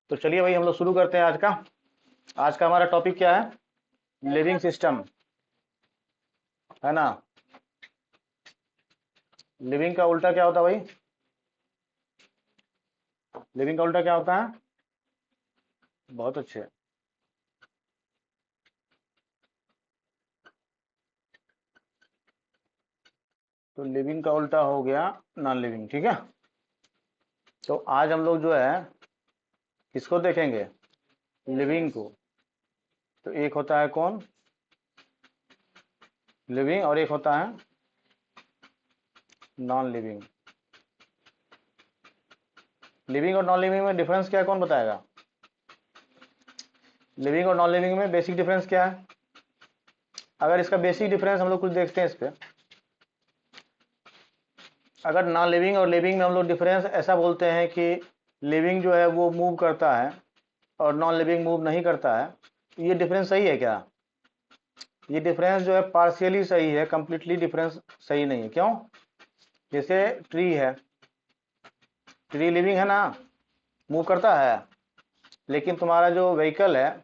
तो चलिए भाई हम लोग शुरू करते हैं आज का हमारा टॉपिक क्या है? लिविंग सिस्टम, है ना। लिविंग का उल्टा क्या होता है भाई? लिविंग का उल्टा क्या होता है? बहुत अच्छे। तो लिविंग का उल्टा हो गया नॉन लिविंग, ठीक है। तो आज हम लोग जो है किसको देखेंगे? लिविंग को। तो एक होता है कौन? लिविंग, और एक होता है नॉन लिविंग। लिविंग और नॉन लिविंग में डिफरेंस क्या है, कौन बताएगा? लिविंग और नॉन लिविंग में बेसिक डिफरेंस क्या है? अगर इसका बेसिक डिफरेंस हम लोग कुछ देखते हैं इस पे। अगर नॉन लिविंग और लिविंग में हम लोग डिफरेंस ऐसा बोलते हैं कि लिविंग जो है वो मूव करता है और नॉन लिविंग मूव नहीं करता है, ये डिफरेंस सही है क्या? ये डिफरेंस जो है पार्शियली सही है, कंप्लीटली डिफरेंस सही नहीं है। क्यों? जैसे ट्री है, ट्री लिविंग है ना, मूव करता है। लेकिन तुम्हारा जो व्हीकल है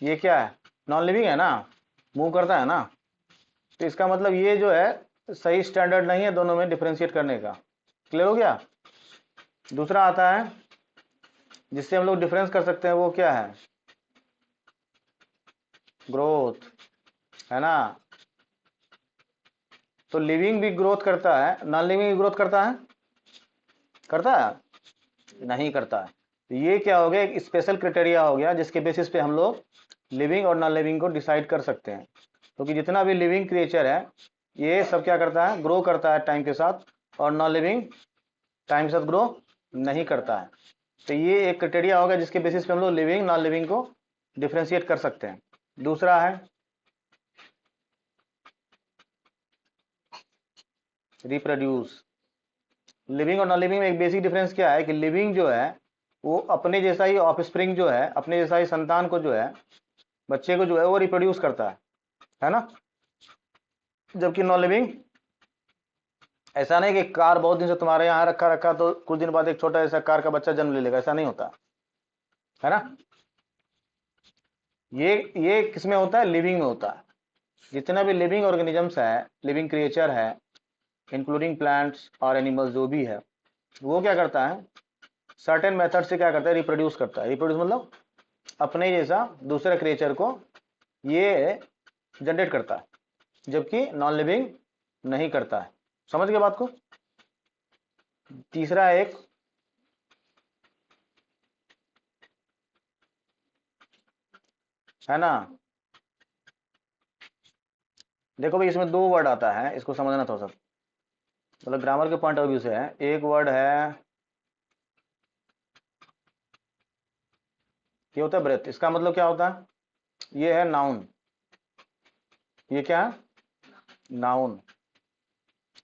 ये क्या है? नॉन लिविंग है ना, मूव करता है ना। तो इसका मतलब ये जो है सही स्टैंडर्ड नहीं है दोनों में डिफरेंशिएट करने का। क्लियर हो गया? दूसरा आता है जिससे हम लोग डिफरेंस कर सकते हैं, वो क्या है? ग्रोथ, है ना। तो लिविंग भी ग्रोथ करता है, नॉन लिविंग भी ग्रोथ करता है? करता है? नहीं करता है। तो ये क्या हो गया, एक स्पेशल क्राइटेरिया हो गया जिसके बेसिस पे हम लोग लिविंग और नॉन लिविंग को डिसाइड कर सकते हैं। क्योंकि जितना भी लिविंग क्रिएचर है ये सब क्या करता है? ग्रो करता है टाइम के साथ, और नॉन लिविंग टाइम के साथ ग्रो नहीं करता है। तो ये एक क्राइटेरिया होगा जिसके बेसिस पे हम लोग लिविंग नॉन लिविंग को डिफ्रेंशिएट कर सकते हैं। दूसरा है रिप्रोड्यूस। लिविंग और नॉन लिविंग में एक बेसिक डिफरेंस क्या है कि लिविंग जो है वो अपने जैसा ही ऑफस्प्रिंग जो है, अपने जैसा ही संतान को जो है, बच्चे को जो है वो रिप्रोड्यूस करता है ना। जबकि नॉन लिविंग ऐसा नहीं कि कार बहुत दिन से तुम्हारे यहाँ रखा रखा तो कुछ दिन बाद एक छोटा ऐसा कार का बच्चा जन्म ले लेगा, ऐसा नहीं होता है ना। ये किस में होता है? लिविंग में होता है। जितना भी लिविंग ऑर्गेनिजम्स है, लिविंग क्रिएचर है, इंक्लूडिंग प्लांट्स और एनिमल्स जो भी है, वो क्या करता है? सर्टेन मेथड से क्या करता है? रिप्रोड्यूस करता है। रिप्रोड्यूस मतलब अपने जैसा दूसरे क्रिएचर को ये जनरेट करता है, जबकि नॉन लिविंग नहीं करता है। समझ गए बात को? तीसरा एक है ना, देखो भाई इसमें दो वर्ड आता है, इसको समझना थोड़ा सा, मतलब ग्रामर के पॉइंट ऑफ व्यू से है। एक वर्ड है ये होता है ब्रेथ। इसका मतलब क्या होता है? ये है नाउन। ये क्या है? नाउन।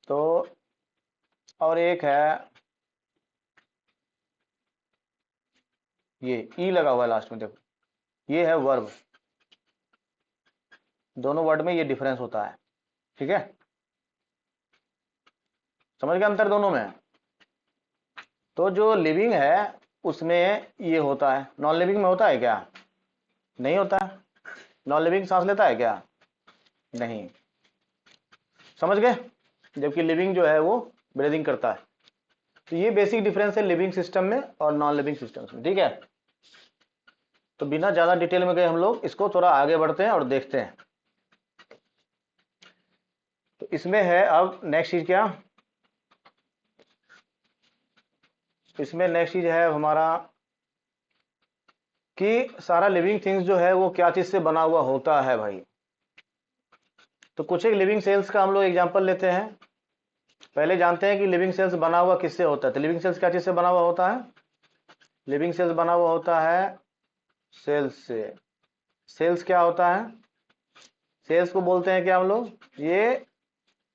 तो और एक है, ये ई लगा हुआ है लास्ट में, देखो ये है वर्ब। दोनों वर्ड में ये डिफरेंस होता है, ठीक है। समझ गए अंतर दोनों में? तो जो लिविंग है उसमें ये होता है, नॉन लिविंग में होता है क्या? नहीं होता है। नॉन लिविंग सांस लेता है क्या? नहीं। समझ गए? जबकि लिविंग जो है वो ब्रीदिंग करता है। तो ये बेसिक डिफरेंस है लिविंग सिस्टम में और नॉन लिविंग सिस्टम्स में, ठीक है। तो बिना ज्यादा डिटेल में गए हम लोग इसको थोड़ा आगे बढ़ते हैं और देखते हैं। तो इसमें है अब नेक्स्ट चीज क्या? इसमें नेक्स्ट चीज है हमारा कि सारा लिविंग थिंग्स जो है वो क्या चीज से बना हुआ होता है भाई। तो कुछ एक लिविंग सेल्स का हम लोग एग्जांपल लेते हैं। पहले जानते हैं कि लिविंग सेल्स बना हुआ किससे होता है। तो लिविंग सेल्स क्या चीज से बना हुआ होता है? लिविंग सेल्स बना हुआ होता है सेल्स से। सेल्स क्या होता है? सेल्स को बोलते हैं क्या हम लोग? ये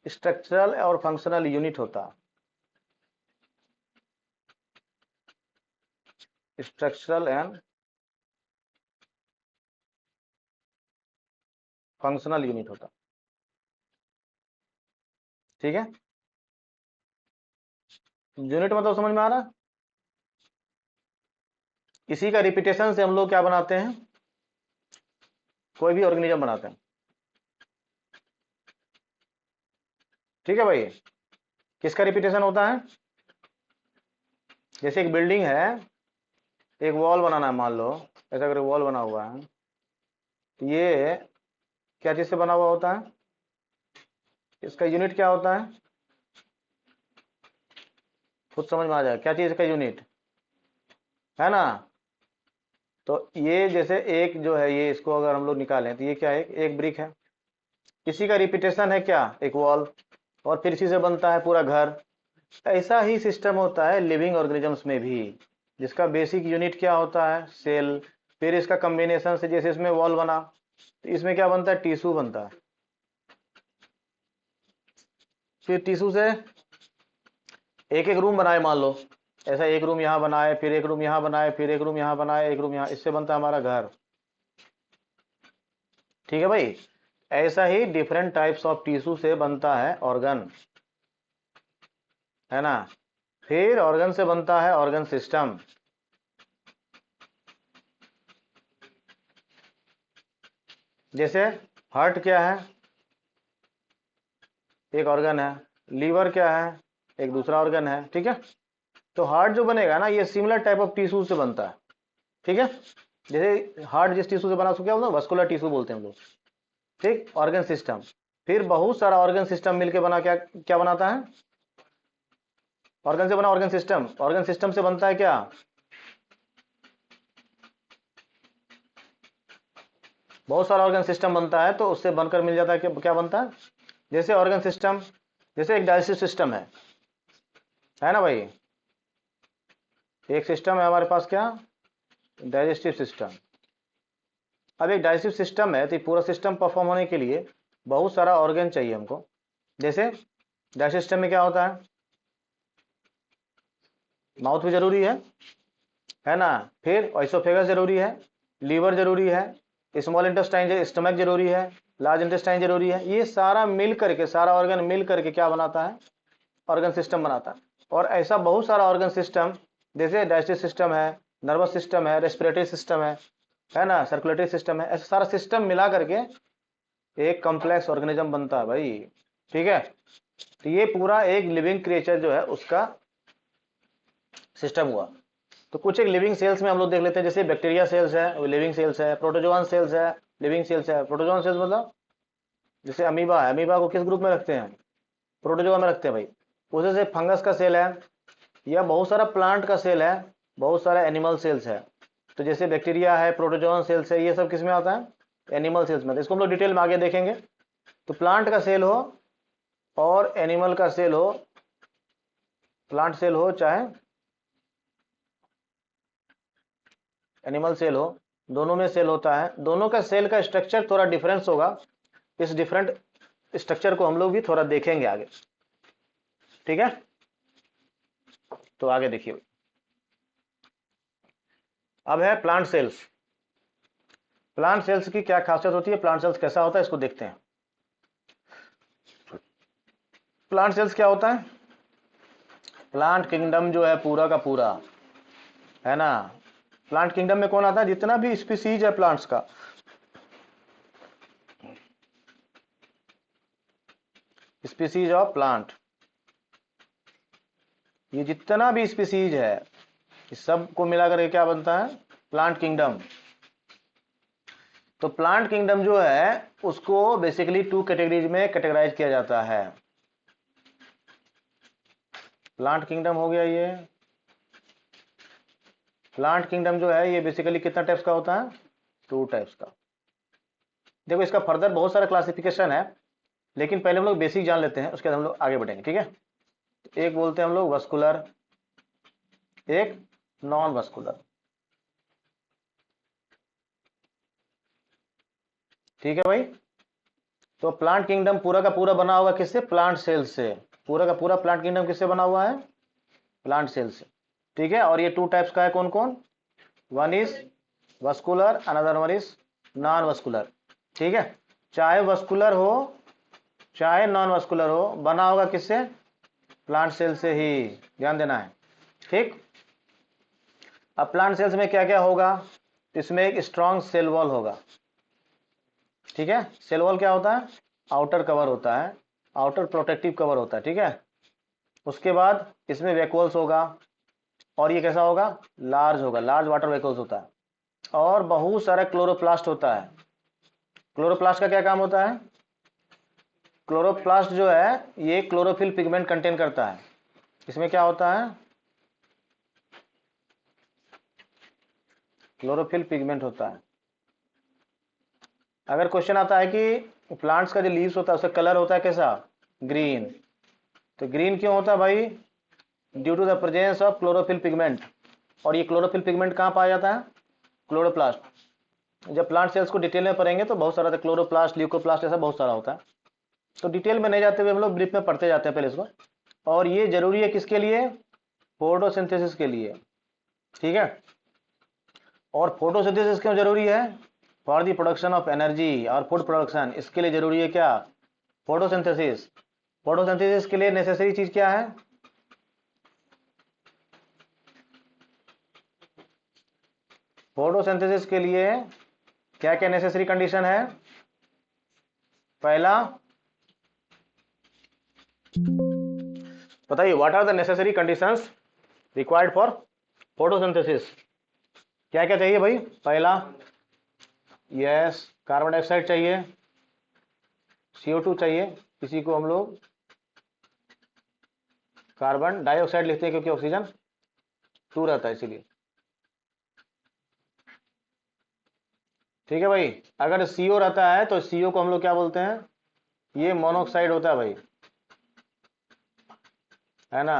स्ट्रक्चरल और फंक्शनल यूनिट होता है, स्ट्रक्चरल एंड फंक्शनल यूनिट होता, ठीक है। यूनिट मतलब समझ में आ रहा है? इसी का रिपीटेशन से हम लोग क्या बनाते हैं, कोई भी ऑर्गेनिज्म बनाते हैं। ठीक है भाई, किसका रिपीटेशन होता है? जैसे एक बिल्डिंग है, एक वॉल बनाना है, मान लो ऐसा करके वॉल बना हुआ है, तो ये क्या चीज से बना हुआ होता है? इसका यूनिट क्या होता है? खुद समझ में आ जाए क्या चीज का यूनिट है ना। तो ये जैसे एक जो है, ये इसको अगर हम लोग निकालें तो ये क्या है, एक ब्रिक है। इसी का रिपीटेशन है क्या, एक वॉल, और फिर इसी से बनता है पूरा घर। ऐसा ही सिस्टम होता है लिविंग ऑर्गेनिजम्स में भी, जिसका बेसिक यूनिट क्या होता है, सेल। फिर इसका कॉम्बिनेशन से, जैसे इसमें वॉल बना तो इसमें क्या बनता है, टिश्यू बनता है। फिर टिश्यू से एक एक रूम बनाए, मान लो ऐसा एक रूम यहाँ बनाए, फिर एक रूम यहाँ बनाए, फिर एक रूम यहाँ बनाए, एक रूम यहाँ, इससे बनता है हमारा घर। ठीक है भाई, ऐसा ही डिफरेंट टाइप्स ऑफ टिश्यू से बनता है ऑर्गन, है ना। फिर ऑर्गन से बनता है ऑर्गन सिस्टम। जैसे हार्ट क्या है, एक ऑर्गन है। लीवर क्या है, एक दूसरा ऑर्गन है। ठीक है, तो हार्ट जो बनेगा ना, ये सिमिलर टाइप ऑफ टिश्यू से बनता है। ठीक है, जैसे हार्ट जिस टिश्यू से बना, उसको क्या बोलते हैं, वस्कुलर टिश्यू बोलते हैं हम लोग। ठीक, ऑर्गन सिस्टम। फिर बहुत सारा ऑर्गन सिस्टम मिलके बना, क्या क्या बनाता है, ऑर्गन से बना ऑर्गन सिस्टम। ऑर्गन सिस्टम से बनता है क्या, बहुत सारा ऑर्गन सिस्टम बनता है, तो उससे बनकर मिल जाता है क्या, क्या बनता है। जैसे ऑर्गन सिस्टम, जैसे एक डाइजेस्टिव सिस्टम है ना भाई। एक सिस्टम है हमारे पास, क्या, डाइजेस्टिव सिस्टम। अब एक डाइजेस्टिव सिस्टम है, तो ये पूरा सिस्टम परफॉर्म होने के लिए बहुत सारा ऑर्गन चाहिए हमको। जैसे डाइजेस्टिव सिस्टम में क्या होता है, माउथ भी जरूरी है ना। फिर ऑइसोफेगस जरूरी है, लीवर जरूरी है, स्मॉल इंटेस्टाइन, स्टमक जरूरी है, लार्ज इंटेस्टाइन जरूरी है। ये सारा मिल करके, सारा ऑर्गन मिल करके क्या बनाता है, ऑर्गन सिस्टम बनाता है। और ऐसा बहुत सारा ऑर्गन सिस्टम, जैसे डाइजेस्टिव सिस्टम है, नर्वस सिस्टम है, रेस्पिरेटरी सिस्टम है ना, सर्कुलेटरी सिस्टम है, ऐसा सारा सिस्टम मिला करके एक कॉम्प्लेक्स ऑर्गेनिज्म बनता है भाई। ठीक है, तो ये पूरा एक लिविंग क्रिएचर जो है उसका सिस्टम हुआ। तो कुछ एक लिविंग सेल्स में हम लोग देख लेते हैं, जैसे बैक्टीरिया सेल्स है, वो लिविंग सेल्स है। प्रोटोजोआन सेल्स है, लिविंग सेल्स है। प्रोटोजोआन सेल्स मतलब जैसे अमीबा है, अमीबा को किस ग्रुप में रखते हैं, प्रोटोजोआ में रखते हैं भाई। उसे से फंगस का सेल है, या बहुत सारा प्लांट का सेल है, बहुत सारा एनिमल सेल्स है। तो जैसे बैक्टीरिया है, प्रोटोजोआन सेल्स है, ये सब किस में आता है, एनिमल सेल्स में। इसको हम लोग डिटेल में आगे देखेंगे। तो प्लांट का सेल हो और एनिमल का सेल हो, प्लांट सेल हो चाहे एनिमल सेल हो, दोनों में सेल होता है। दोनों का सेल का स्ट्रक्चर थोड़ा डिफरेंस होगा। इस डिफरेंट स्ट्रक्चर को हम लोग भी थोड़ा देखेंगे आगे। ठीक है, तो आगे देखिए। अब है प्लांट सेल्स। प्लांट सेल्स की क्या खासियत होती है, प्लांट सेल्स कैसा होता है, इसको देखते हैं। प्लांट सेल्स क्या होता है, प्लांट किंगडम जो है पूरा का पूरा, है ना। प्लांट किंगडम में कौन आता है, जितना भी स्पीसीज है प्लांट्स का, स्पीसीज ऑफ प्लांट, ये जितना भी स्पीसीज है, इस सब को मिलाकर के क्या बनता है, प्लांट किंगडम। तो प्लांट किंगडम जो है उसको बेसिकली टू कैटेगरीज में कैटेगराइज किया जाता है। प्लांट किंगडम हो गया ये, प्लांट किंगडम जो है ये बेसिकली कितना टाइप्स का होता है, टू टाइप्स का। देखो इसका फर्दर बहुत सारा क्लासिफिकेशन है, लेकिन पहले हम लोग बेसिक जान लेते हैं, उसके बाद हम लोग आगे बढ़ेंगे। ठीक है, तो एक बोलते हैं हम लोग वस्कुलर, एक नॉन वस्कुलर। ठीक है भाई, तो प्लांट किंगडम पूरा का पूरा बना हुआ किससे, प्लांट सेल से। पूरा का पूरा प्लांट किंगडम किससे बना हुआ है, प्लांट सेल से। ठीक है, और ये टू टाइप्स का है, कौन कौन, one is vascular, another one is non vascular. ठीक है, चाहे वस्कुलर हो चाहे नॉन वस्कुलर हो, बना होगा किससे, प्लांट सेल से ही, ध्यान देना है। ठीक, अब प्लांट सेल्स में क्या क्या होगा, इसमें एक स्ट्रॉन्ग सेल वॉल होगा, ठीक है। सेल वॉल क्या होता है, आउटर कवर होता है, आउटर प्रोटेक्टिव कवर होता है, ठीक है। उसके बाद इसमें वैक्यूल्स होगा, और ये कैसा होगा, लार्ज होगा, लार्ज वाटर वैक्यूल्स होता है, और बहुत सारा क्लोरोप्लास्ट होता है। क्लोरोप्लास्ट का क्या काम होता है, क्लोरोप्लास्ट जो है ये क्लोरोफिल पिगमेंट कंटेन करता है। इसमें क्या होता है, क्लोरोफिल पिगमेंट होता है। अगर क्वेश्चन आता है कि प्लांट्स का जो लीव्स होता है उसका कलर होता है कैसा, ग्रीन, तो ग्रीन क्यों होता है भाई, due to the presence of chlorophyll pigment. और ये क्लोरोफिल पिगमेंट कहाँ पाया जाता है, क्लोरोप्लास्ट। जब प्लांट सेल्स को डिटेल में पढ़ेंगे तो बहुत सारा था, क्लोरोप्लास्ट, ल्यूकोप्लास्ट, ऐसा बहुत सारा होता है। तो डिटेल में नहीं जाते हुए हम लोग ब्रीफ में पढ़ते जाते हैं पहले इसको। और ये जरूरी है किसके लिए, फोटोसिंथेसिस के लिए, ठीक है। और फोटोसिंथेसिस क्यों जरूरी है, for the production of energy और फूड प्रोडक्शन, इसके लिए जरूरी है क्या, फोटोसिंथेसिस। फोटोसिंथेसिस के लिए नेसेसरी चीज क्या है, फोटोसिंथेसिस के लिए क्या क्या नेसेसरी कंडीशन है। पहला बताइए, what are the necessary conditions required for photosynthesis, क्या क्या चाहिए भाई। पहला, यस, कार्बन डाइऑक्साइड चाहिए, CO2 चाहिए, इसी को हम लोग कार्बन डाइऑक्साइड लिखते हैं क्योंकि ऑक्सीजन 2 रहता है इसीलिए, ठीक है भाई। अगर CO रहता है तो CO को हम लोग क्या बोलते हैं, ये मोनोऑक्साइड होता है भाई, है ना।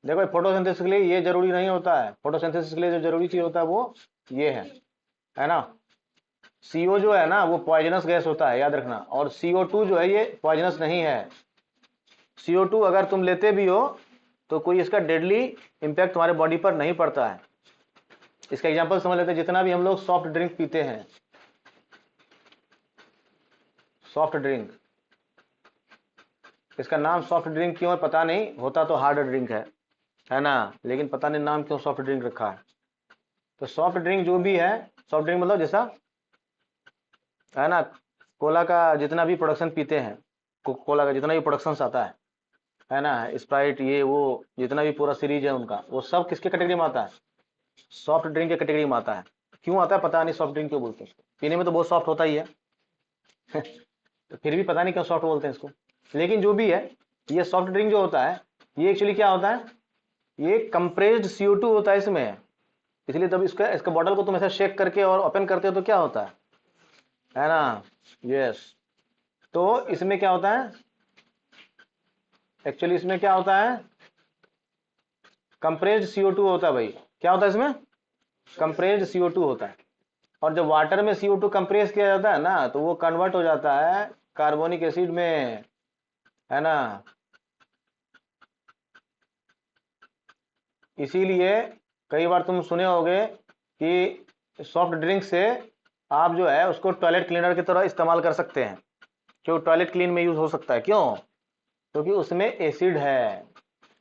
देखो फोटोसिंथेसिस के लिए ये जरूरी नहीं होता है, फोटोसिंथेसिस के लिए जो जरूरी चीज होता है वो ये है ना। CO जो है ना वो पॉइजनस गैस होता है, याद रखना, और CO2 जो है ये पॉइजनस नहीं है। CO2 अगर तुम लेते भी हो तो कोई इसका डेडली इंपैक्ट तुम्हारे बॉडी पर नहीं पड़ता है। इसका एग्जांपल समझ लेते हैं, जितना भी हम लोग सॉफ्ट ड्रिंक पीते हैं, सॉफ्ट ड्रिंक, इसका नाम सॉफ्ट ड्रिंक क्यों है पता नहीं, होता तो हार्ड ड्रिंक है ना, लेकिन पता नहीं नाम क्यों सॉफ्ट ड्रिंक रखा है। तो सॉफ्ट ड्रिंक जो भी है, सॉफ्ट ड्रिंक मतलब जैसा है ना, कोला का जितना भी प्रोडक्शन पीते हैं, कोला का जितना भी प्रोडक्शन आता है ना, स्प्राइट, ये वो जितना भी पूरा सीरीज है उनका, वो सब किसके कैटेगरी में आता है, सॉफ्ट ड्रिंक के कैटेगरी में आता है। क्यों आता है पता नहीं, सॉफ्ट ड्रिंक क्यों बोलते हैं इसको, पीने में तो बहुत सॉफ्ट होता ही है तो फिर भी पता नहीं क्यों सॉफ्ट बोलते हैं इसको। लेकिन जो भी है, ये सॉफ्ट ड्रिंक जो होता है ये एक्चुअली क्या होता है, ये कंप्रेस्ड CO2 होता है इसमें, इसलिए तब इसका बॉटल को तुम ऐसे शेक करके और ओपन करते हो तो क्या होता है ना, यस। तो इसमें क्या होता है, एक्चुअली इसमें क्या होता है, कंप्रेस्ड CO2 होता है भाई। क्या होता है इसमें, कंप्रेस्ड CO2 होता है। और जब वाटर में CO2 कंप्रेस किया जाता है ना तो वो कन्वर्ट हो जाता है कार्बोनिक एसिड में, है ना। इसीलिए कई बार तुम सुने होगे कि सॉफ्ट ड्रिंक से आप जो है उसको टॉयलेट क्लीनर की तरह इस्तेमाल कर सकते हैं, क्यों, टॉयलेट क्लीन में यूज हो सकता है, क्यों, क्योंकि उसमें एसिड है,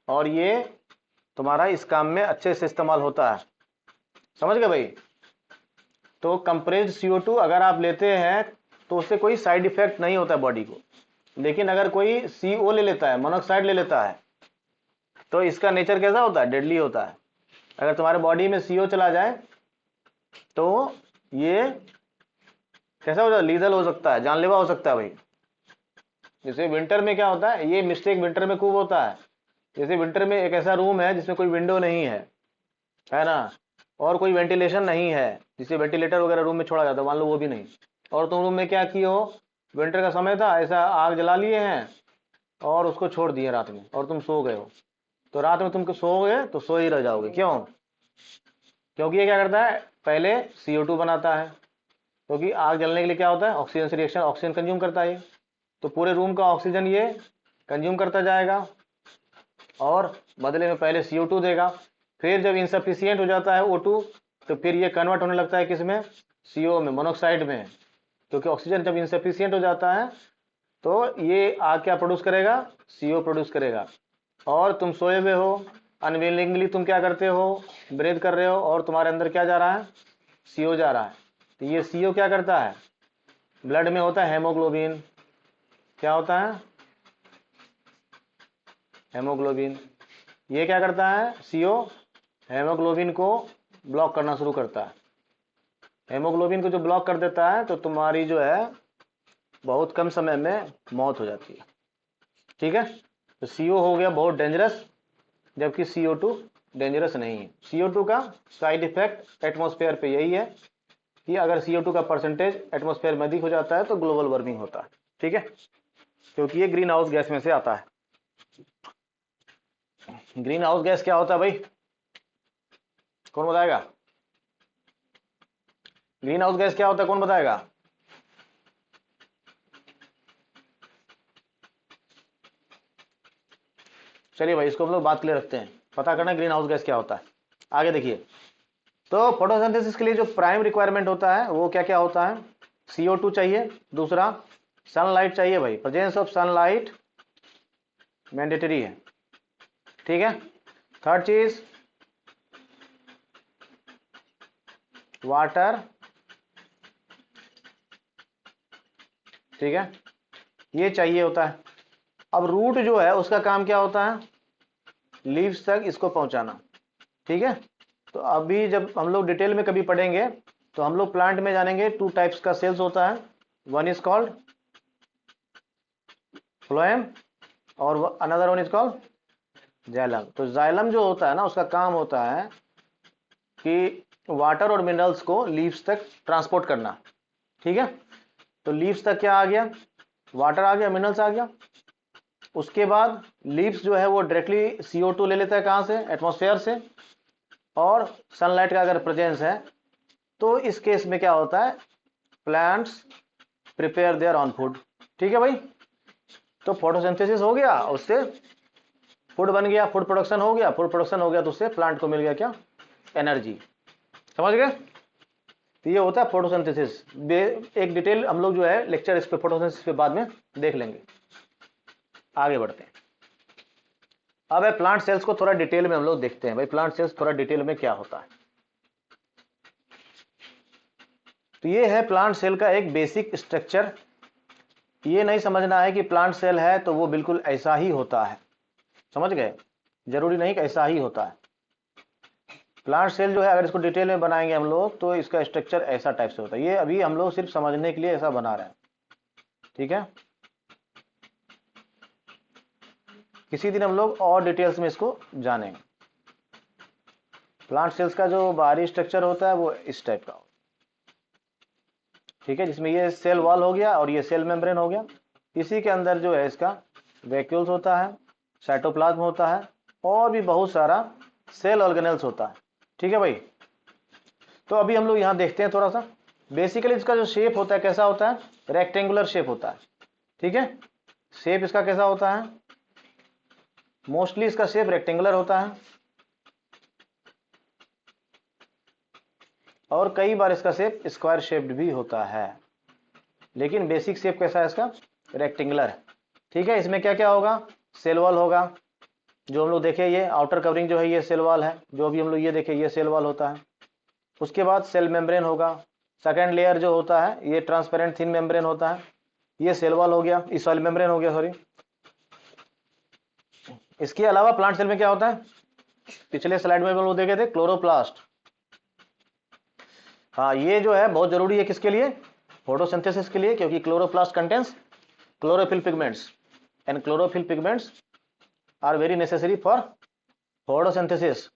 और ये तुम्हारा इस काम में अच्छे से इस्तेमाल होता है, समझ गए भाई। तो कंप्रेस्ड CO2 अगर आप लेते हैं तो उससे कोई साइड इफेक्ट नहीं होता है बॉडी को, लेकिन अगर कोई CO ले लेता है, मोनोऑक्साइड ले लेता है, तो इसका नेचर कैसा होता है, डेडली होता है। अगर तुम्हारे बॉडी में CO चला जाए तो ये कैसा हो जाता है, लीथल हो सकता है, जानलेवा हो सकता है भाई। जैसे विंटर में क्या होता है, ये मिस्टेक विंटर में खूब होता है। जैसे विंटर में एक ऐसा रूम है जिसमें कोई विंडो नहीं है ना, और कोई वेंटिलेशन नहीं है, जिसे वेंटिलेटर वगैरह रूम में छोड़ा जाता है, मान लो वो भी नहीं, और तुम रूम में क्या किए हो, विंटर का समय था, ऐसा आग जला लिए हैं और उसको छोड़ दिए रात में, और तुम सो गए हो, तो रात में तुम सोओगे तो सो ही रह जाओगे, क्यों, क्योंकि ये क्या करता है, पहले CO2 बनाता है, क्योंकि आग जलने के लिए क्या होता है, ऑक्सीजन से रिएक्शन, ऑक्सीजन कंज्यूम करता है, तो पूरे रूम का ऑक्सीजन ये कंज्यूम करता जाएगा, और बदले में पहले CO2 देगा। फिर जब इनसफिशियंट हो जाता है O2 तो फिर ये कन्वर्ट होने लगता है किसमें, CO में, मोनोऑक्साइड में, क्योंकि ऑक्सीजन जब इनसफिशियंट हो जाता है तो ये आग क्या प्रोड्यूस करेगा, CO प्रोड्यूस करेगा, और तुम सोए हुए हो, अनविलिंगली तुम क्या करते हो, ब्रीथ कर रहे हो, और तुम्हारे अंदर क्या जा रहा है, CO जा रहा है। तो ये CO क्या करता है, ब्लड में होता है हेमोग्लोबिन। क्या होता है, हेमोग्लोबिन। ये क्या करता है, CO हेमोग्लोबिन को ब्लॉक करना शुरू करता है। हेमोग्लोबिन को जो ब्लॉक कर देता है तो तुम्हारी जो है बहुत कम समय में मौत हो जाती है। ठीक है, तो CO हो गया बहुत डेंजरस, जबकि CO2 डेंजरस नहीं है। CO2 का साइड इफेक्ट एटमॉस्फेयर पे यही है कि अगर CO2 का परसेंटेज एटमॉस्फेयर में अधिक हो जाता है तो ग्लोबल वार्मिंग होता है। ठीक है, क्योंकि ये ग्रीन हाउस गैस में से आता है। ग्रीन हाउस गैस क्या होता है भाई, कौन बताएगा, ग्रीन हाउस गैस क्या होता है, कौन बताएगा। चलिए भाई, इसको हम लोग बात के लिए रखते हैं, पता करना ग्रीन हाउस गैस क्या होता है। आगे देखिए, तो फोटोसिंथेसिस के लिए जो प्राइम रिक्वायरमेंट होता है वो क्या क्या होता है, CO2 चाहिए, दूसरा सनलाइट चाहिए भाई, प्रेजेंस ऑफ सनलाइट मैंडेटरी है। ठीक है, थर्ड चीज वाटर। ठीक है, ये चाहिए होता है। अब रूट जो है उसका काम क्या होता है, लीव्स तक इसको पहुंचाना। ठीक है, तो अभी जब हम लोग डिटेल में कभी पढ़ेंगे तो हम लोग प्लांट में जानेंगे, 2 टाइप्स का सेल्स होता है, वन इज कॉल्ड फ्लोएम और another one is called xylem. तो जाइलम जो होता है ना, उसका काम होता है कि वाटर और मिनरल्स को लीव्स तक ट्रांसपोर्ट करना। ठीक है, तो लीव्स तक क्या आ गया, वाटर आ गया, मिनरल्स आ गया। उसके बाद लीव्स जो है वो डायरेक्टली CO2 ले लेता है, कहां से, एटमॉस्फेयर से, और सनलाइट का अगर प्रेजेंस है तो इस केस में क्या होता है, plants prepare their on food. ठीक है भाई, तो फोटोसिंथेसिस हो गया, उससे फूड बन गया, फूड प्रोडक्शन हो गया, फूड प्रोडक्शन हो गया तो उससे प्लांट को मिल गया क्या, एनर्जी। समझ गए, तो ये होता है फोटोसिंथेसिस। एक डिटेल हम लोग जो है लेक्चर इस पे फोटोसिंथेसिस पे बाद में देख लेंगे। आगे बढ़ते हैं, अब है प्लांट सेल्स को थोड़ा डिटेल में हम लोग देखते हैं। भाई प्लांट सेल्स थोड़ा डिटेल में क्या होता है, तो ये है प्लांट सेल का एक बेसिक स्ट्रक्चर। ये नहीं समझना है कि प्लांट सेल है तो वो बिल्कुल ऐसा ही होता है, समझ गए, जरूरी नहीं कि ऐसा ही होता है। प्लांट सेल जो है अगर इसको डिटेल में बनाएंगे हम लोग तो इसका स्ट्रक्चर ऐसा टाइप से होता है। ये अभी हम लोग सिर्फ समझने के लिए ऐसा बना रहे हैं। ठीक है, किसी दिन हम लोग और डिटेल्स में इसको जानेंगे। प्लांट सेल्स का जो बाहरी स्ट्रक्चर होता है वो इस टाइप का होता है। ठीक है, जिसमें ये सेल वॉल हो गया और ये सेल मेम्ब्रेन हो गया। इसी के अंदर जो है इसका वैक्यूल्स होता है, साइटोप्लाज्म होता है, और भी बहुत सारा सेल ऑर्गेनेल्स होता है। ठीक है भाई, तो अभी हम लोग यहाँ देखते हैं थोड़ा सा। बेसिकली इसका जो शेप होता है कैसा होता है, रेक्टेंगुलर शेप होता है। ठीक है, शेप इसका कैसा होता है, मोस्टली इसका शेप रेक्टेंगुलर होता है, और कई बार इसका शेप स्क्वायर शेप्ड भी होता है, लेकिन बेसिक शेप कैसा है इसका, रेक्टेंगुलर। ठीक है, इसमें क्या क्या होगा, सेल वॉल होगा, जो हम लोग देखे ये आउटर कवरिंग जो है ये सेल वॉल है, जो भी हम लोग ये देखे ये सेल वॉल होता है। उसके बाद सेल मेम्ब्रेन होगा, सेकेंड लेयर जो होता है ये ट्रांसपेरेंट थिन मेम्ब्रेन होता है, ये सेल वॉल हो गया, ये सेल मेम्ब्रेन हो गया, सॉरी। इसके अलावा प्लांट सेल में क्या होता है, पिछले स्लाइड में हम लोग देखे थे क्लोरोप्लास्ट। हाँ, ये जो है बहुत जरूरी है किसके लिए, फोटोसिंथेसिस के लिए, क्योंकि chloroplast contains chlorophyll pigments and chlorophyll pigments are very necessary for photosynthesis.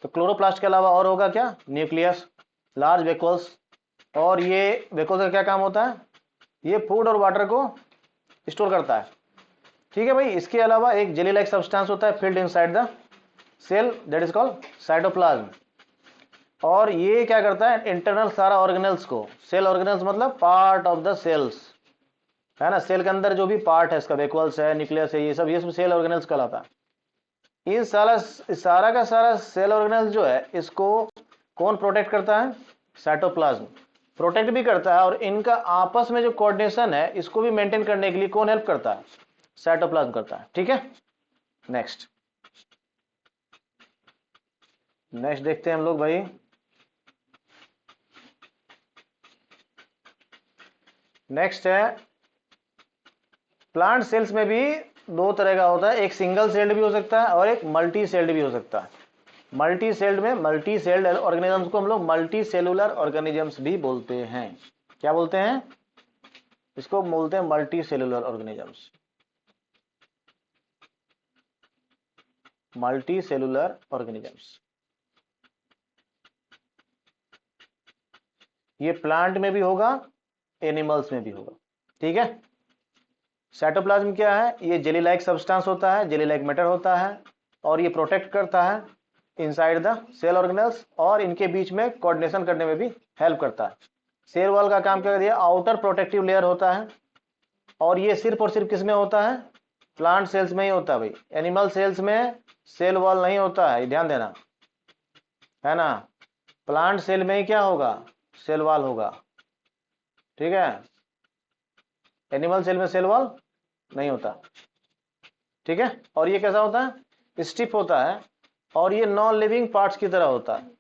तो क्लोरोप्लास्ट के अलावा और होगा क्या, न्यूक्लियस, लार्ज वेक्यूल्स, और ये वेक्यूल्स का क्या काम होता है, ये फूड और वाटर को स्टोर करता है। ठीक है भाई, इसके अलावा एक जेली लाइक सब्सटेंस होता है filled inside the cell, that is called cytoplasm. और ये क्या करता है, इंटरनल सारा ऑर्गेनल्स को, सेल ऑर्गेनल्स मतलब पार्ट ऑफ द सेल्स, है ना, सेल के अंदर जो भी पार्ट है इसका, वेक्यूल्स है, न्यूक्लियस है, ये सब सेल ऑर्गेनल्स कहलाता है। इन सारा का सारा सेल ऑर्गेनल्स जो है इसको कौन प्रोटेक्ट करता है, साइटोप्लाज्म प्रोटेक्ट भी करता है, और इनका आपस में जो कोऑर्डिनेशन है इसको भी मेंटेन करने के लिए कौन हेल्प करता है, साइटोप्लाज्म करता है। ठीक है, नेक्स्ट नेक्स्ट देखते हैं हम लोग भाई। नेक्स्ट है प्लांट सेल्स में भी दो तरह का होता है, एक सिंगल सेल्ड भी हो सकता है और एक मल्टी सेल्ड भी हो सकता है। मल्टी सेल्ड में, मल्टी सेल्ड ऑर्गेनिजम्स को हम लोग मल्टी सेलुलर ऑर्गेनिजम्स भी बोलते हैं। क्या बोलते हैं इसको? बोलते हैं multi cellular organisms, multi cellular organisms. ये प्लांट में भी होगा, एनिमल्स में भी होगा। ठीक है। साइटोप्लाज्म क्या है? ये जेली लाइक सब्सटेंस होता है, जेली लाइक मैटर होता है, और ये प्रोटेक्ट करता है इनसाइड द सेल ऑर्गेनेल्स, और इनके बीच में कोऑर्डिनेशन करने में भी हेल्प करता है। सेल वॉल का काम क्या कर दिया? आउटर प्रोटेक्टिव लेयर होता है, और ये सिर्फ और सिर्फ किस में होता है? प्लांट सेल्स में ही होता है भाई। एनिमल सेल्स में सेल वॉल नहीं होता है, ध्यान देना, है ना। प्लांट सेल में ही क्या होगा? सेल वॉल होगा। ठीक है। एनिमल सेल में सेल वॉल नहीं होता। ठीक है। और ये कैसा होता है? स्टिफ होता है, और ये नॉन लिविंग पार्ट्स की तरह होता है।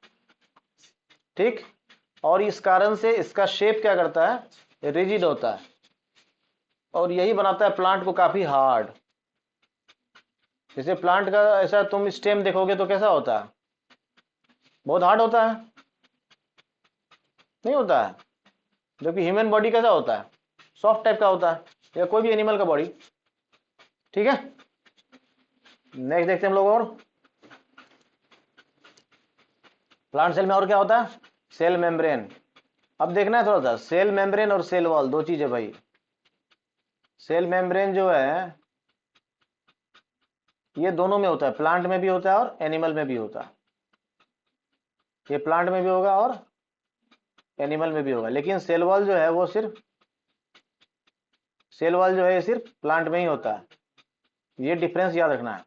ठीक। और इस कारण से इसका शेप क्या करता है? रिजिड होता है, और यही बनाता है प्लांट को काफी हार्ड। जैसे प्लांट का ऐसा तुम स्टेम देखोगे तो कैसा होता है? बहुत हार्ड होता है, नहीं होता है। जबकि ह्यूमन बॉडी कैसा होता है? सॉफ्ट टाइप का होता है, या कोई भी एनिमल का बॉडी। ठीक है। नेक्स्ट देखते हैं हम लोग। और प्लांट सेल में और क्या होता है? Cell membrane. अब देखना है थोड़ा सा, सेल मेम्ब्रेन और सेल वॉल दो चीज है भाई। सेल मेम्ब्रेन जो है ये दोनों में होता है, प्लांट में भी होता है और एनिमल में भी होता है। ये प्लांट में भी होगा और एनिमल में भी होगा, लेकिन सेल वॉल जो है वो सिर्फ, सेल वॉल जो है ये सिर्फ प्लांट में ही होता है। ये डिफरेंस याद रखना है।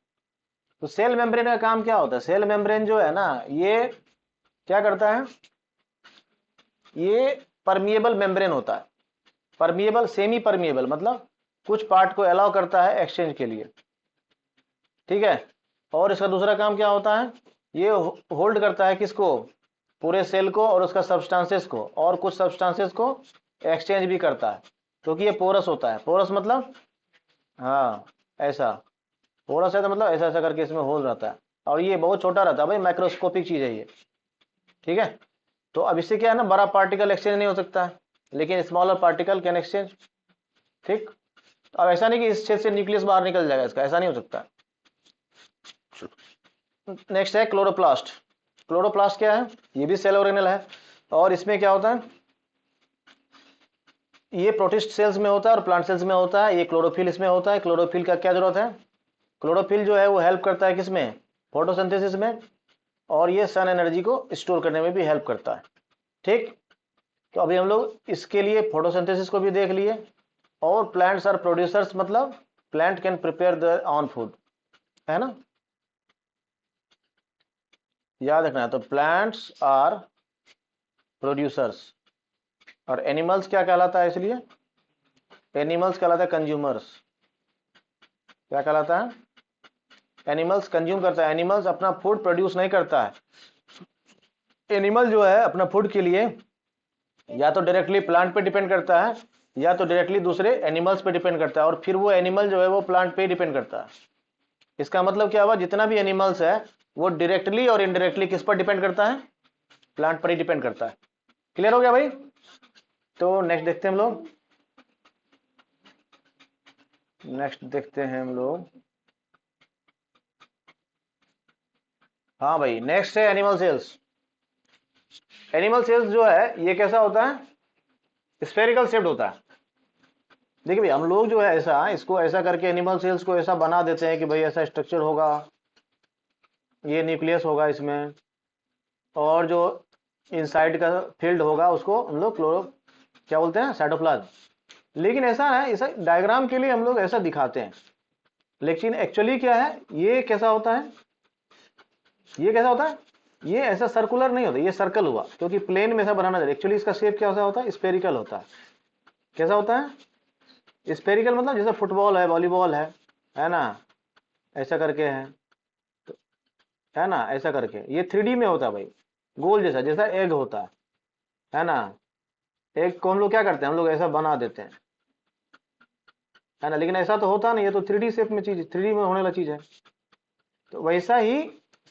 तो सेल मेम्ब्रेन का काम क्या होता है? सेल मेम्ब्रेन जो है ना, ये क्या करता है? ये परमिएबल मेम्ब्रेन होता है। परमिएबल, सेमी परमिएबल मतलब कुछ पार्ट को अलाउ करता है एक्सचेंज के लिए। ठीक है। और इसका दूसरा काम क्या होता है? ये होल्ड करता है किसको? पूरे सेल को और उसका सब्सटेंसेस को, और कुछ सब्सटेंसेस को एक्सचेंज भी करता है, क्योंकि ये पोरस होता है। पोरस मतलब, हाँ ऐसा, पोरस है तो मतलब ऐसा ऐसा करके इसमें होल रहता है, और ये बहुत छोटा रहता है भाई, माइक्रोस्कोपिक चीज है ये। ठीक है। तो अब इससे क्या है ना, बड़ा पार्टिकल एक्सचेंज नहीं हो सकता है, लेकिन स्मॉलर पार्टिकल कैन एक्सचेंज। ठीक। अब ऐसा नहीं कि इस छेद से न्यूक्लियस बाहर निकल जाएगा, इसका ऐसा नहीं हो सकता। नेक्स्ट है क्लोरोप्लास्ट। क्लोरोप्लास्ट क्या है? ये भी सेल ऑर्गेनेल है, और इसमें क्या होता है? ये प्रोटिस्ट सेल्स में होता है और प्लांट सेल्स में होता है। ये क्लोरोफिल इसमें होता है। क्लोरोफिल का क्या जरूरत है? क्लोरोफिल जो है वो हेल्प करता है किसमें? फोटोसिंथेसिस में, और ये सन एनर्जी को स्टोर करने में भी हेल्प करता है। ठीक। तो अभी हम लोग इसके लिए फोटोसिंथेसिस को भी देख लिए, और प्लांट्स आर प्रोड्यूसर्स मतलब plant can prepare their on food, है ना, याद रखना है। तो प्लांट्स आर प्रोड्यूसर्स, और एनिमल्स क्या कहलाता है? इसलिए एनिमल्स कहलाता है कंज्यूमर्स। क्या कहलाता है? एनिमल्स कंज्यूम करता है। एनिमल्स अपना फूड प्रोड्यूस नहीं करता है। एनिमल जो है अपना फूड के लिए या तो डायरेक्टली प्लांट पे डिपेंड करता है, या तो डायरेक्टली दूसरे एनिमल्स पे डिपेंड करता है, और फिर वो एनिमल जो है वो प्लांट पे डिपेंड करता है। इसका मतलब क्या हुआ? जितना भी एनिमल्स है वो डायरेक्टली और इनडायरेक्टली किस पर डिपेंड करता है? प्लांट पर ही डिपेंड करता है। क्लियर हो गया भाई? तो नेक्स्ट देखते हैं हम लोग। नेक्स्ट देखते हैं हम लोग। हाँ भाई, नेक्स्ट है एनिमल सेल्स। एनिमल सेल्स जो है ये कैसा होता है? स्फेरिकल शेप्ड होता है। देखिए भाई, हम लोग जो है ऐसा, इसको ऐसा करके एनिमल सेल्स को ऐसा बना देते हैं कि भाई ऐसा स्ट्रक्चर होगा, ये न्यूक्लियस होगा इसमें, और जो इनसाइड का फील्ड होगा उसको हम लोग क्लोरो क्या बोलते हैं? साइटोप्लाज्म। लेकिन ऐसा है, ऐसा डायग्राम के लिए हम लोग ऐसा दिखाते हैं, लेकिन एक्चुअली क्या है? ये कैसा होता है? ये कैसा होता है? ये ऐसा सर्कुलर नहीं होता, ये सर्कल हुआ, क्योंकि प्लेन में ऐसा बनाना चाहिए। एक्चुअली इसका शेप क्या होता है? स्पेरिकल होता है। कैसा होता है? स्पेरिकल मतलब जैसे फुटबॉल है, वॉलीबॉल है ना, ऐसा करके है। है ना, ऐसा करके। ये 3D में होता है भाई, गोल जैसा, जैसा एग होता है ना। एग को हम लोग क्या करते हैं, हम लोग ऐसा बना देते हैं, है ना, लेकिन ऐसा तो होता नहीं, ये तो 3D शेप में चीज, 3D में होने वाला चीज है। तो वैसा ही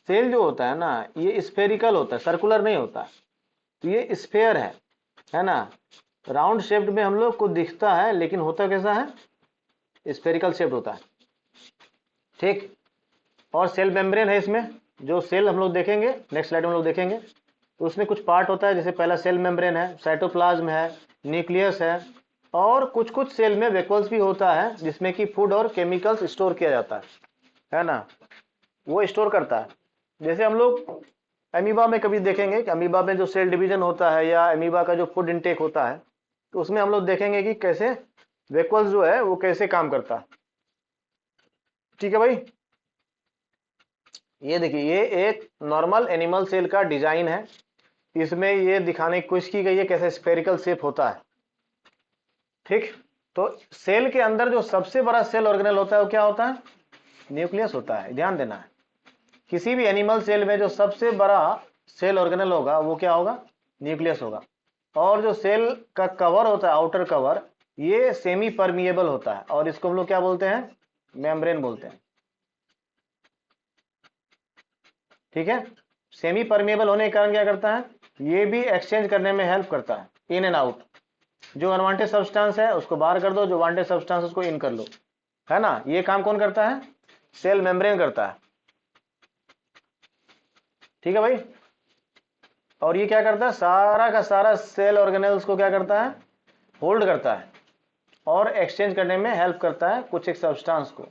सेल जो होता है ना, ये स्फेरिकल होता है, सर्कुलर नहीं होता। तो ये स्फेयर है ना, राउंड शेप्ड में हम लोग को दिखता है, लेकिन होता कैसा है, स्फेरिकल शेप्ड होता है। ठीक, और सेल मेम्ब्रेन है इसमें, जो सेल हम लोग देखेंगे नेक्स्ट स्लाइड में हम लोग देखेंगे। तो उसमें कुछ पार्ट होता है, जैसे पहला सेल मेम्ब्रेन है, साइटोप्लाज्म है, न्यूक्लियस है, और कुछ कुछ सेल में वैक्यूल्स भी होता है, जिसमें कि फूड और केमिकल्स स्टोर किया जाता है ना, वो स्टोर करता है। जैसे हम लोग अमीबा में कभी देखेंगे कि अमीबा में जो सेल डिवीजन होता है या अमीबा का जो फूड इनटेक होता है, तो उसमें हम लोग देखेंगे कि कैसे वैक्यूल्स जो है वो कैसे काम करता है। ठीक है भाई, ये देखिए, ये एक नॉर्मल एनिमल सेल का डिजाइन है। इसमें ये दिखाने की कोशिश की गई है कैसे स्फेरिकल शेप होता है। ठीक, तो सेल के अंदर जो सबसे बड़ा सेल ऑर्गेनेल होता है वो क्या होता है, न्यूक्लियस होता है। ध्यान देना है, किसी भी एनिमल सेल में जो सबसे बड़ा सेल ऑर्गेनेल होगा वो क्या होगा, न्यूक्लियस होगा। और जो सेल का कवर होता है, आउटर कवर, ये सेमी परमिएबल होता है, और इसको हम लोग क्या बोलते हैं, मेम्ब्रेन बोलते हैं। ठीक है, सेमी परमिएबल होने के कारण क्या करता है, ये भी एक्सचेंज करने में हेल्प करता है, इन एंड आउट। जो अनवांटेड सब्सटेंस है उसको बाहर कर दो, जो वांटेड सब्सटेंस उसको इन कर लो, है ना। ये काम कौन करता है, सेल मेम्ब्रेन करता है। ठीक है भाई, और ये क्या करता है, सारा का सारा सेल ऑर्गेनेल्स को क्या करता है, होल्ड करता है, और एक्सचेंज करने में हेल्प करता है कुछ एक सब्सटेंस को।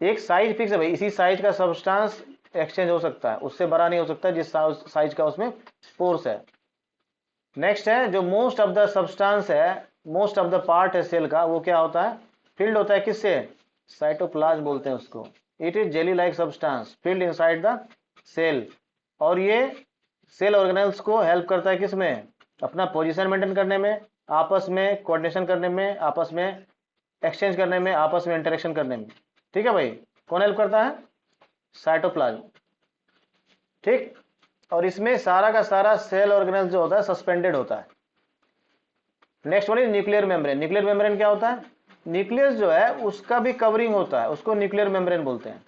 एक साइज फिक्स है भाई, इसी साइज का सब्सटेंस एक्सचेंज हो सकता है, उससे बड़ा नहीं हो सकता जिस साइज का उसमें फोर्स है। नेक्स्ट है, जो मोस्ट ऑफ द सब्सटेंस है, मोस्ट ऑफ द पार्ट है सेल का, वो क्या होता है, फिल्ड होता है किससे, साइटोप्लाज्म बोलते हैं उसको। It is jelly like substance filled inside the cell. और ये सेल ऑर्गेनेल्स को हेल्प करता है किसमें, अपना पोजीशन मेंटेन करने में, आपस में कोऑर्डिनेशन करने में, आपस में एक्सचेंज करने में, आपस में इंटरेक्शन करने में। ठीक है भाई, कौन हेल्प करता है, साइटोप्लाज्म। ठीक, और इसमें सारा का सारा सेल ऑर्गेनेल जो होता है सस्पेंडेड होता है। Next one is nuclear membrane. Nuclear membrane क्या होता है, न्यूक्लियस जो है उसका भी कवरिंग होता है, उसको न्यूक्लियर मेम्ब्रेन बोलते हैं।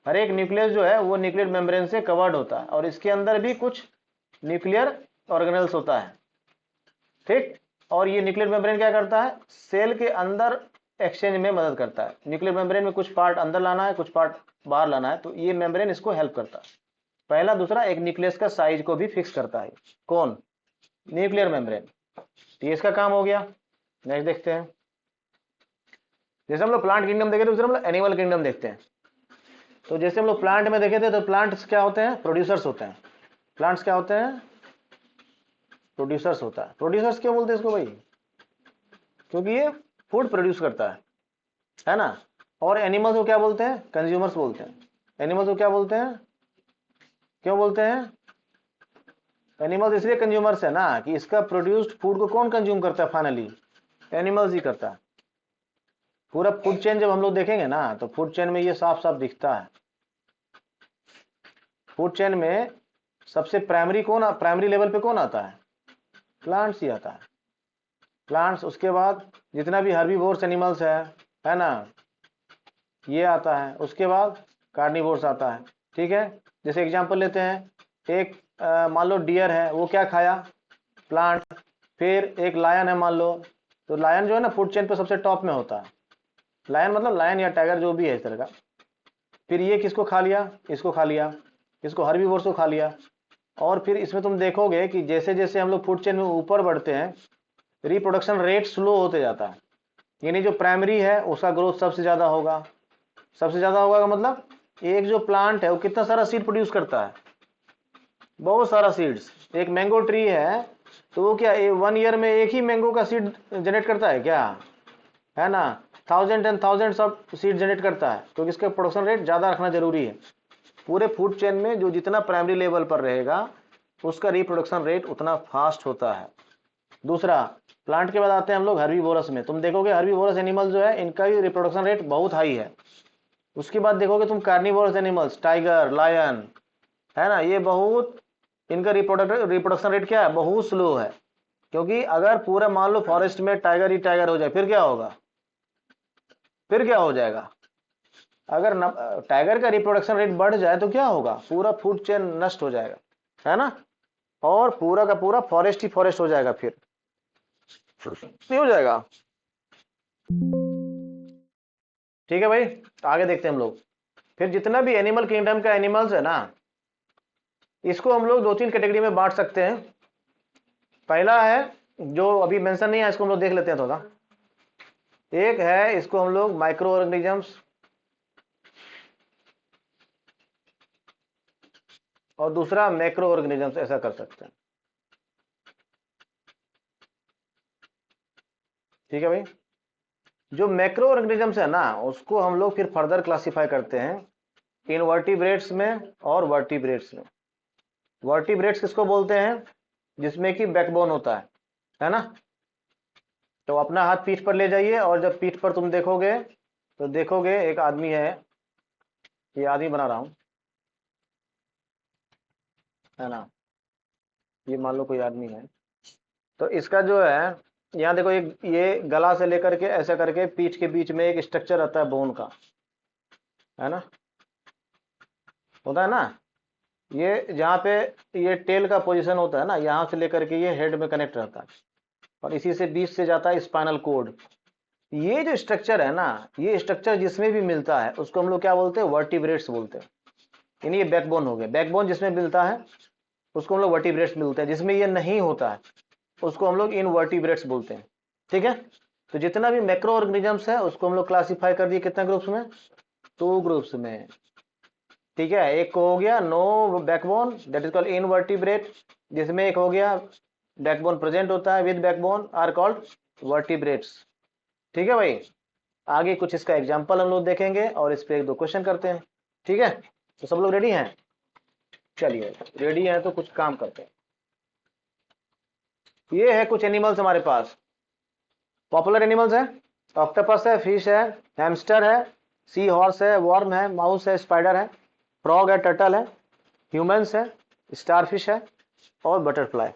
हर एक न्यूक्लियस जो है वो न्यूक्लियर मेम्ब्रेन से कवर्ड होता है, और इसके अंदर भी कुछ न्यूक्लियर ऑर्गेनेल्स होता है। ठीक, और ये न्यूक्लियर मेम्ब्रेन क्या करता है, सेल के अंदर एक्सचेंज में मदद करता है। न्यूक्लियर मेम्ब्रेन में कुछ पार्ट अंदर लाना है, कुछ पार्ट बाहर लाना है, तो ये मेम्ब्रेन इसको हेल्प करता है। पहला, दूसरा, एक न्यूक्लियस का साइज को भी फिक्स करता है, कौन, न्यूक्लियर मेम्ब्रेन। ये इसका काम हो गया। नेक्स्ट देखते हैं, जैसे हम लोग प्लांट किंगडम देखे थे, दूसरे हम लोग एनिमल किंगडम देखते हैं। तो जैसे हम लोग प्लांट में देखे थे, तो प्लांट्स क्या होते हैं, प्रोड्यूसर्स होते हैं। प्लांट्स क्या होते हैं, प्रोड्यूसर्स होता है। प्रोड्यूसर्स क्यों बोलते हैं इसको भाई, क्योंकि ये फूड प्रोड्यूस करता है ना। और एनिमल्स को क्या बोलते हैं, कंज्यूमर्स बोलते हैं। एनिमल्स को क्या बोलते हैं, क्यों बोलते हैं, एनिमल्स इसलिए कंज्यूमर्स है ना, कि इसका प्रोड्यूस्ड फूड को कौन कंज्यूम करता है, फाइनली एनिमल्स ही करता है। पूरा फूड चेन जब हम लोग देखेंगे ना, तो फूड चेन में ये साफ साफ दिखता है। फूड चेन में सबसे प्राइमरी कौन, प्राइमरी लेवल पे कौन आता है, प्लांट्स ही आता है। प्लांट्स, उसके बाद जितना भी हर्बीवोर्स एनिमल्स है ना, ये आता है। उसके बाद कार्निवोर्स आता है। ठीक है, जैसे एग्जांपल लेते हैं, एक मान लो डियर है, वो क्या खाया, प्लांट। फिर एक लायन है मान लो, तो लायन जो है ना फूड चेन पे सबसे टॉप में होता है। लायन मतलब लायन या टाइगर जो भी है इस तरह का। फिर ये किसको खा लिया, इसको खा लिया, इसको हर्बीवोर्स को खा लिया। और फिर इसमें तुम देखोगे कि जैसे जैसे हम लोग फूड चेन में ऊपर बढ़ते हैं, रिप्रोडक्शन रेट स्लो होते जाता है। यानी जो प्राइमरी है उसका ग्रोथ सबसे ज्यादा होगा। सबसे ज्यादा होगा का मतलब, एक जो प्लांट है वो कितना सारा सीड प्रोड्यूस करता है, बहुत सारा सीड्स। एक मैंगो ट्री है, तो वो क्या 1 ईयर में एक ही मैंगो का सीड जनरेट करता है क्या, है ना, 1000 ऑफ सीड जनरेट करता है, क्योंकि इसका प्रोडक्शन रेट ज्यादा रखना जरूरी है। पूरे फूड चेन में जो जितना प्राइमरी लेवल पर रहेगा, उसका रिप्रोडक्शन रेट उतना फास्ट होता है। दूसरा, प्लांट के बाद आते हैं हम लोग हर्बीवोरस में। तुम देखोगे हर्बीवोरस एनिमल जो है, इनका भी रिप्रोडक्शन रेट बहुत हाई है उसके बाद देखोगे तुम कार्निवोरस एनिमल्स, टाइगर, लायन, है ना, ये बहुत, इनका रिप्रोडक्शन रेट क्या है, बहुत स्लो है। क्योंकि अगर पूरा मान लो फॉरेस्ट में टाइगर ही टाइगर हो जाए, फिर क्या होगा, फिर क्या हो जाएगा, अगर टाइगर का रिप्रोडक्शन रेट बढ़ जाए तो क्या होगा, पूरा फूड चेन नष्ट हो जाएगा, है ना, और पूरा का पूरा फॉरेस्ट ही फॉरेस्ट हो जाएगा, फिर नहीं हो जाएगा। ठीक है भाई, तो आगे देखते हैं हम लोग। फिर जितना भी एनिमल किंगडम का एनिमल्स है ना, इसको हम लोग 2-3 कैटेगरी में बांट सकते हैं। पहला है जो अभी मेंशन नहीं है, इसको हम लोग देख लेते हैं थोड़ा। एक है, इसको हम लोग माइक्रो ऑर्गेनिजम्स, और दूसरा मैक्रो ऑर्गेनिजम्स, ऐसा कर सकते हैं। ठीक है भाई, जो मैक्रो ऑर्गेनिजम्स है ना, उसको हम लोग फिर फर्दर क्लासिफाई करते हैं इनवर्टिब्रेट्स में और वर्टिब्रेट्स में। वर्टिब्रेट्स किसको बोलते हैं, जिसमें कि बैकबोन होता है ना। तो अपना हाथ पीठ पर ले जाइए, और जब पीठ पर तुम देखोगे तो देखोगे एक आदमी है, ये आदमी बना रहा हूं, है ना, ये मान लो कोई आदमी है। तो इसका जो है, यहाँ देखो, एक ये गला से लेकर के ऐसा करके पीठ के बीच में एक स्ट्रक्चर रहता है बोन का, है ना, होता है ना। ये जहाँ पे ये टेल का पोजीशन होता है ना, यहाँ से लेकर के ये हेड में कनेक्ट रहता है, और इसी से बीच से जाता है स्पाइनल कोड। ये जो स्ट्रक्चर है ना, ये स्ट्रक्चर जिसमें भी मिलता है उसको हम लोग क्या बोलते हैं, वर्टिब्रेट्स बोलते हैं। यानी ये बैकबोन हो गया, बैकबोन जिसमें मिलता है उसको हम लोग वर्टिब्रेट्स मिलते हैं, जिसमें ये नहीं होता है उसको हम लोग इनवर्टिब्रेट्स बोलते हैं। ठीक है, तो जितना भी मैक्रो ऑर्गेनिजम्स है उसको हम लोग क्लासिफाई कर दिए कितने ग्रुप्स में, 2 ग्रुप्स में। ठीक है, एक को हो गया no backbone, that is called invertebrate, जिसमें एक हो गया बैकबोन प्रेजेंट होता है, with backbone are called vertebrates. ठीक है भाई, आगे कुछ इसका एग्जांपल हम लोग देखेंगे और इस पे 1-2 क्वेश्चन करते हैं। ठीक है, तो सब लोग रेडी हैं, चलिए रेडी हैं तो कुछ काम करते हैं। ये है कुछ एनिमल्स हमारे पास, पॉपुलर एनिमल्स है, ऑक्टोपस है, फिश है, हैमस्टर है, सी हॉर्स है, वर्म है, माउस है, स्पाइडर है, फ्रॉग है, टर्टल है, ह्यूमंस है, स्टारफिश है, और बटरफ्लाई।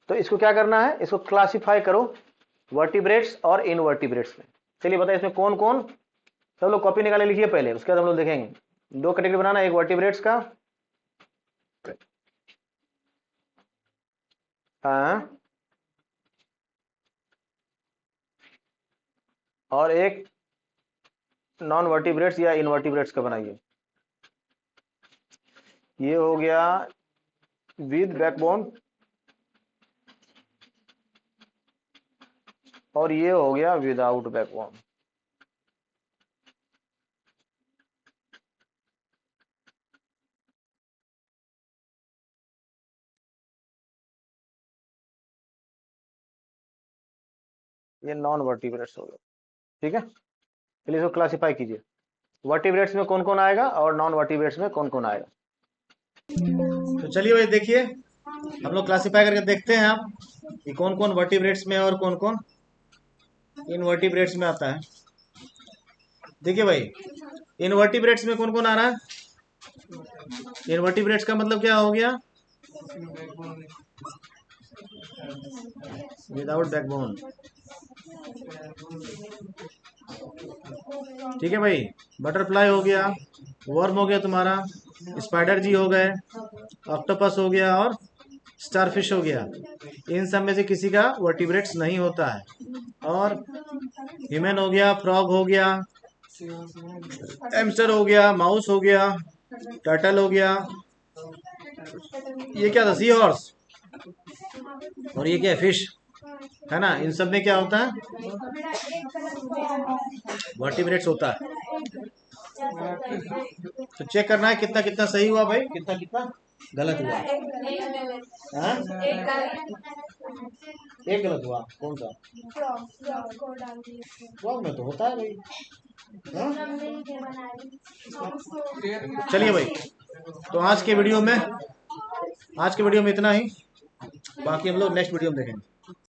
तो इसको क्या करना है, इसको क्लासिफाई करो वर्टिब्रेट्स और इनवर्टिब्रेट्स में। चलिए बताइए इसमें कौन कौन, सब लोग कॉपी निकाले लिखिए पहले, उसके बाद हम लोग देखेंगे। 2 कैटेगरी बनाना, एक वर्टिब्रेट्स का, हाँ, और एक नॉन वर्टिब्रेट्स या इनवर्टिब्रेट्स का बनाइए। ये हो गया विद बैकबोन, और ये हो गया विदाउट बैकबोन। ये नॉन वर्टिब्रेट्स हो गया। ठीक है, चलिए इसको क्लासिफाई कीजिए, वर्टिब्रेट्स में कौन कौन आएगा और नॉन वर्टिब्रेट्स में कौन कौन आएगा। तो चलिए भाई देखिए, हम लोग क्लासिफाई करके देखते हैं आप कि कौन कौन वर्टिब्रेट्स में और कौन कौन इनवर्टिब्रेट्स में आता है। देखिए भाई, इनवर्टिब्रेट्स में कौन कौन आ रहा है, इनवर्टिब्रेट्स का मतलब क्या हो गया, विदाउट बैकबोन। ठीक है भाई, बटरफ्लाई हो गया, वर्म हो गया तुम्हारा, स्पाइडर जी हो गए, ऑक्टोपस हो गया, और स्टारफिश हो गया। इन सब में से किसी का वर्टिब्रेट्स नहीं होता है। और ह्यूमन हो गया, फ्रॉग हो गया, हैमस्टर हो गया, माउस हो गया, टर्टल हो गया, ये क्या था, सी हॉर्स, और ये क्या है, फिश, है ना। इन सब में क्या होता है, वर्टिब्रेट्स होता है। तो चेक करना है कितना कितना सही हुआ भाई, कितना कितना गलत हुआ। हाँ? एक गलत हुआ, कौन सा, फ्रॉग में तो होता है भाई। हाँ? चलिए भाई, तो आज के वीडियो में इतना ही, बाकी हम लोग नेक्स्ट वीडियो में देखेंगे।